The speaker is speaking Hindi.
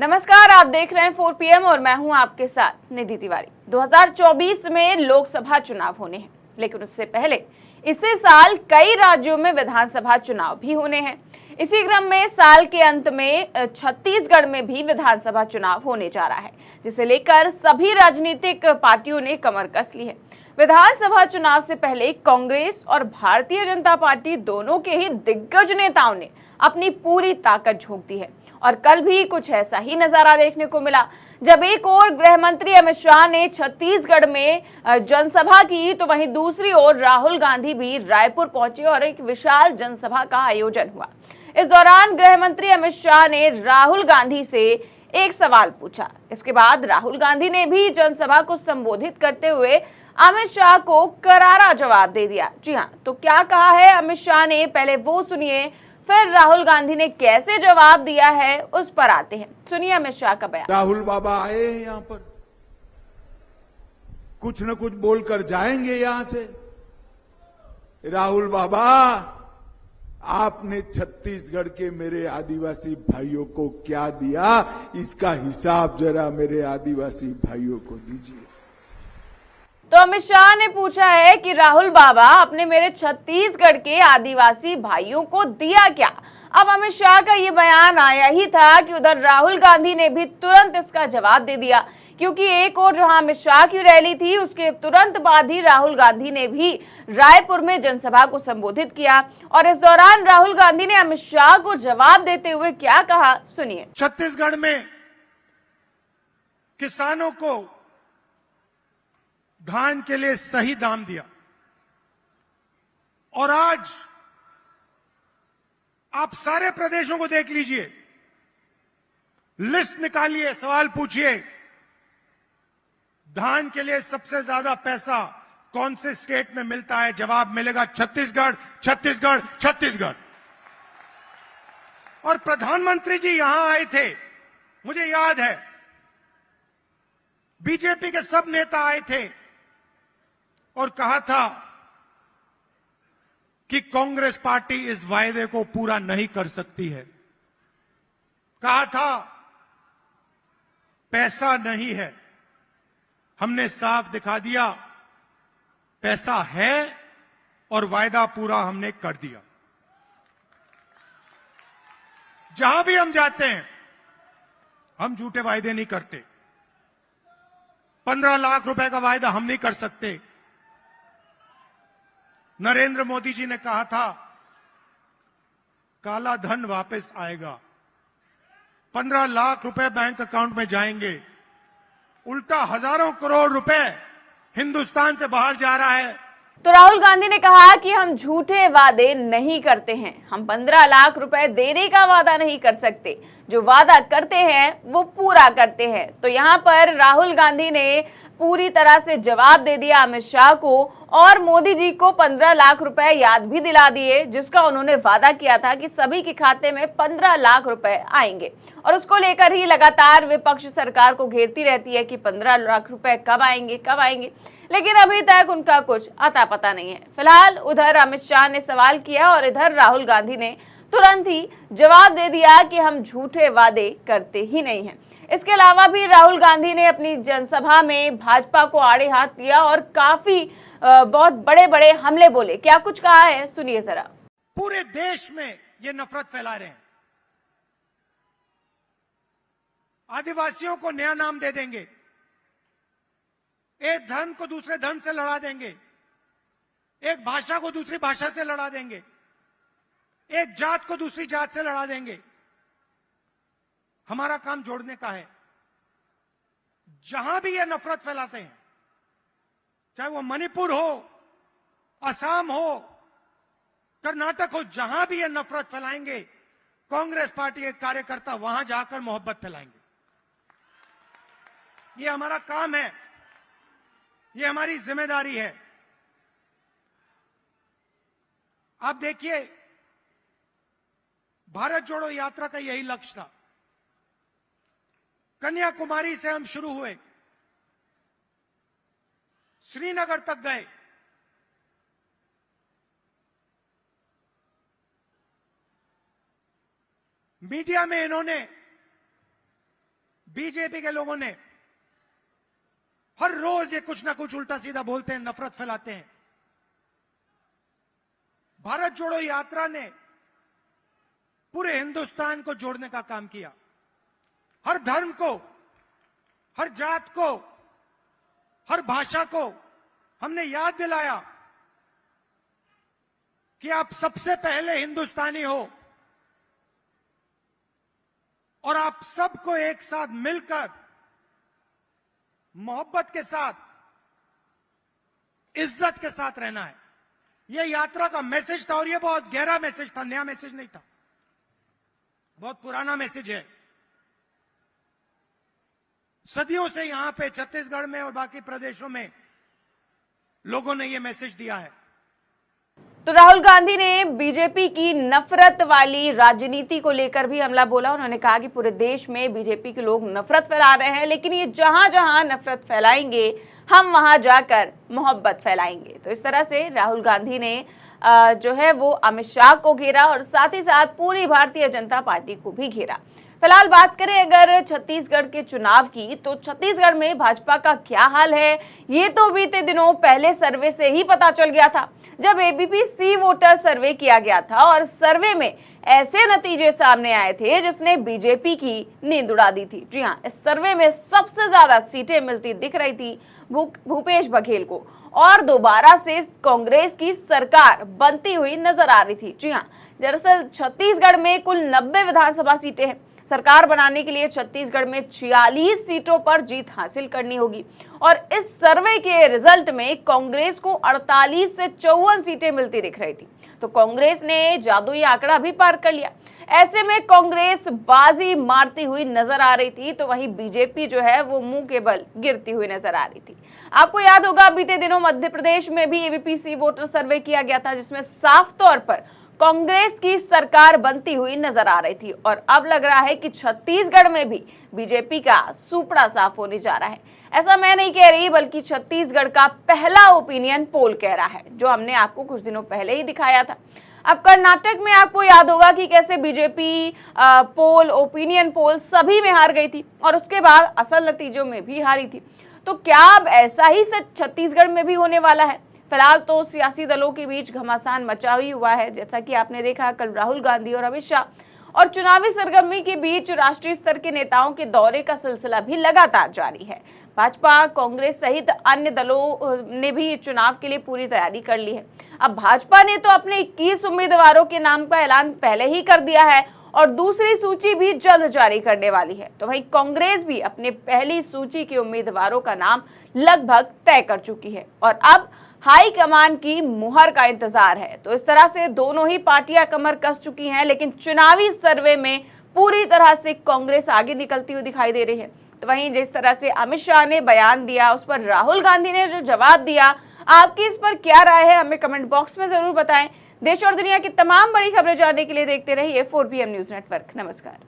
नमस्कार, आप देख रहे हैं 4 PM और मैं हूं आपके साथ निधि तिवारी। 2024 में लोकसभा चुनाव होने हैं, लेकिन उससे पहले इसी साल कई राज्यों में विधानसभा चुनाव भी होने हैं। इसी क्रम में साल के अंत में छत्तीसगढ़ में भी विधानसभा चुनाव होने जा रहा है, जिसे लेकर सभी राजनीतिक पार्टियों ने कमर कस ली है। विधानसभा चुनाव से पहले कांग्रेस और भारतीय जनता पार्टी दोनों के ही दिग्गज नेताओं ने अपनी पूरी ताकत झोंक दी है और कल भी कुछ ऐसा ही नजारा देखने को मिला, जब एक ओर गृह मंत्री अमित शाह ने छत्तीसगढ़ में जनसभा की, तो वहीं दूसरी ओर राहुल गांधी भी रायपुर पहुंचे और एक विशाल जनसभा का आयोजन हुआ। इस दौरान गृह मंत्री अमित शाह ने राहुल गांधी से एक सवाल पूछा। इसके बाद राहुल गांधी ने भी जनसभा को संबोधित करते हुए अमित शाह को करारा जवाब दे दिया। जी हाँ, तो क्या कहा है अमित शाह ने, पहले वो सुनिए, फिर राहुल गांधी ने कैसे जवाब दिया है उस पर आते हैं। सुनिए अमित शाह का बयान। राहुल बाबा आए हैं यहां पर, कुछ न कुछ बोलकर जाएंगे यहां से। राहुल बाबा, आपने छत्तीसगढ़ के मेरे आदिवासी भाइयों को क्या दिया, इसका हिसाब जरा मेरे आदिवासी भाइयों को दीजिए। तो अमित शाह ने पूछा है कि राहुल बाबा, आपने मेरे छत्तीसगढ़ के आदिवासी भाइयों को दिया क्या। अब अमित शाह का ये बयान आया ही था कि उधर राहुल गांधी ने भी तुरंत इसका जवाब दे दिया, क्योंकि एक और जहां अमित शाह की रैली थी, उसके तुरंत बाद ही राहुल गांधी ने भी रायपुर में जनसभा को संबोधित किया और इस दौरान राहुल गांधी ने अमित शाह को जवाब देते हुए क्या कहा, सुनिए। छत्तीसगढ़ में किसानों को धान के लिए सही दाम दिया और आज आप सारे प्रदेशों को देख लीजिए, लिस्ट निकालिए, सवाल पूछिए, धान के लिए सबसे ज्यादा पैसा कौन से स्टेट में मिलता है, जवाब मिलेगा छत्तीसगढ़, छत्तीसगढ़, छत्तीसगढ़। और प्रधानमंत्री जी यहां आए थे, मुझे याद है, बीजेपी के सब नेता आए थे और कहा था कि कांग्रेस पार्टी इस वायदे को पूरा नहीं कर सकती है। कहा था पैसा नहीं है। हमने साफ दिखा दिया, पैसा है और वायदा पूरा हमने कर दिया। जहां भी हम जाते हैं, हम झूठे वायदे नहीं करते। 15 लाख रुपए का वायदा हम नहीं कर सकते। नरेंद्र मोदी जी ने कहा था काला धन वापस आएगा, 15 लाख रुपए बैंक अकाउंट में जाएंगे, उल्टा हजारों करोड़ रुपए हिंदुस्तान से बाहर जा रहा है। तो राहुल गांधी ने कहा कि हम झूठे वादे नहीं करते हैं, हम 15 लाख रुपए देने का वादा नहीं कर सकते, जो वादा करते हैं वो पूरा करते हैं। तो यहाँ पर राहुल गांधी ने पूरी तरह से जवाब दे दिया अमित शाह को और मोदी जी को 15 लाख रुपए याद भी दिला दिए, जिसका उन्होंने वादा किया था कि सभी के खाते में 15 लाख रुपए आएंगे। और उसको लेकर ही लगातार विपक्ष सरकार को घेरती रहती है कि 15 लाख रुपए कब आएंगे, कब आएंगे, लेकिन अभी तक उनका कुछ अता पता नहीं है। फिलहाल उधर अमित शाह ने सवाल किया और इधर राहुल गांधी ने तुरंत ही जवाब दे दिया कि हम झूठे वादे करते ही नहीं हैं। इसके अलावा भी राहुल गांधी ने अपनी जनसभा में भाजपा को आड़े हाथ दिया और काफी बहुत बड़े बड़े हमले बोले। क्या कुछ कहा है, सुनिए जरा। पूरे देश में ये नफरत फैला रहे हैं, आदिवासियों को नया नाम दे देंगे, एक धर्म को दूसरे धर्म से लड़ा देंगे, एक भाषा को दूसरी भाषा से लड़ा देंगे, एक जात को दूसरी जात से लड़ा देंगे। हमारा काम जोड़ने का है। जहां भी ये नफरत फैलाते हैं, चाहे वो मणिपुर हो, असम हो, कर्नाटक हो, जहां भी ये नफरत फैलाएंगे, कांग्रेस पार्टी के कार्यकर्ता वहां जाकर मोहब्बत फैलाएंगे। ये हमारा काम है, ये हमारी जिम्मेदारी है। आप देखिए, भारत जोड़ो यात्रा का यही लक्ष्य था। कन्याकुमारी से हम शुरू हुए, श्रीनगर तक गए, मीडिया में इन्होंने बीजेपी के लोगों ने हर रोज ये कुछ ना कुछ उल्टा सीधा बोलते हैं, नफरत फैलाते हैं। भारत जोड़ो यात्रा ने पूरे हिंदुस्तान को जोड़ने का काम किया। हर धर्म को, हर जात को, हर भाषा को हमने याद दिलाया कि आप सबसे पहले हिंदुस्तानी हो और आप सबको एक साथ मिलकर मोहब्बत के साथ, इज्जत के साथ रहना है। यह यात्रा का मैसेज था और यह बहुत गहरा मैसेज था, नया मैसेज नहीं था, बहुत पुराना मैसेज है। सदियों से यहां पे छत्तीसगढ़ में और बाकी प्रदेशों में लोगों ने यह मैसेज दिया है। तो राहुल गांधी ने बीजेपी की नफरत वाली राजनीति को लेकर भी हमला बोला। उन्होंने कहा कि पूरे देश में बीजेपी के लोग नफरत फैला रहे हैं, लेकिन ये जहां जहां नफरत फैलाएंगे हम वहां जाकर मोहब्बत फैलाएंगे। तो इस तरह से राहुल गांधी ने जो है वो अमित शाह को घेरा और साथ ही साथ पूरी भारतीय जनता पार्टी को भी घेरा। फिलहाल बात करें अगर छत्तीसगढ़ के चुनाव की, तो छत्तीसगढ़ में भाजपा का क्या हाल है ये तो बीते दिनों पहले सर्वे से ही पता चल गया था, जब एबीपी सी वोटर सर्वे किया गया था और सर्वे में ऐसे नतीजे सामने आए थे जिसने बीजेपी की नींद उड़ा दी थी। जी हां, इस सर्वे में सबसे ज्यादा सीटें मिलती दिख रही थी भूपेश बघेल को और दोबारा से कांग्रेस की सरकार बनती हुई नजर आ रही थी। जी हां, दरअसल छत्तीसगढ़ में कुल 90 विधानसभा सीटें हैं। सरकार बनाने के लिए छत्तीसगढ़ में 46 सीटों पर जीत हासिल करनी होगी और इस सर्वे के रिजल्ट में कांग्रेस को 48 से 54 सीटें मिलती दिख रही थी। तो कांग्रेस ने जादुई आंकड़ा भी पार कर लिया। ऐसे में कांग्रेस बाजी मारती हुई नजर आ रही थी, तो वहीं बीजेपी जो है वो मुंह के बल गिरती हुई नजर आ रही थी। आपको याद होगा बीते दिनों मध्य प्रदेश में भी एबीपी सी वोटर सर्वे किया गया था, जिसमें साफ तौर पर कांग्रेस की सरकार बनती हुई नजर आ रही थी और अब लग रहा है कि छत्तीसगढ़ में भी बीजेपी का सुपड़ा साफ होने जा रहा है। ऐसा मैं नहीं कह रही, बल्कि छत्तीसगढ़ का पहला ओपिनियन पोल कह रहा है, जो हमने आपको कुछ दिनों पहले ही दिखाया था। अब कर्नाटक में आपको याद होगा कि कैसे बीजेपी पोल, ओपिनियन पोल सभी में हार गई थी और उसके बाद असल नतीजों में भी हारी थी। तो क्या अब ऐसा ही छत्तीसगढ़ में भी होने वाला है? फिलहाल तो सियासी दलों के बीच घमासान मचा ही हुआ है। जैसा कि आपने देखा, कल राहुल गांधी और अमित शाह और चुनावी सरगर्मी के बीच राष्ट्रीय स्तर के नेताओं के दौरे का सिलसिला भी लगातार जारी है। भाजपा, कांग्रेस सहित अन्य दलों ने भी चुनाव के लिए पूरी तैयारी कर ली है। अब भाजपा ने तो अपने 21 उम्मीदवारों के नाम का ऐलान पहले ही कर दिया है और दूसरी सूची भी जल्द जारी करने वाली है। तो वहीं कांग्रेस भी अपने पहली सूची के उम्मीदवारों का नाम लगभग तय कर चुकी है और अब हाई कमान की मुहर का इंतजार है। तो इस तरह से दोनों ही पार्टियां कमर कस चुकी हैं, लेकिन चुनावी सर्वे में पूरी तरह से कांग्रेस आगे निकलती हुई दिखाई दे रही है। तो वहीं जिस तरह से अमित शाह ने बयान दिया, उस पर राहुल गांधी ने जो जवाब दिया, आपकी इस पर क्या राय है हमें कमेंट बॉक्स में जरूर बताएं। देश और दुनिया की तमाम बड़ी खबरें जानने के लिए देखते रहिए 4PM न्यूज नेटवर्क। नमस्कार।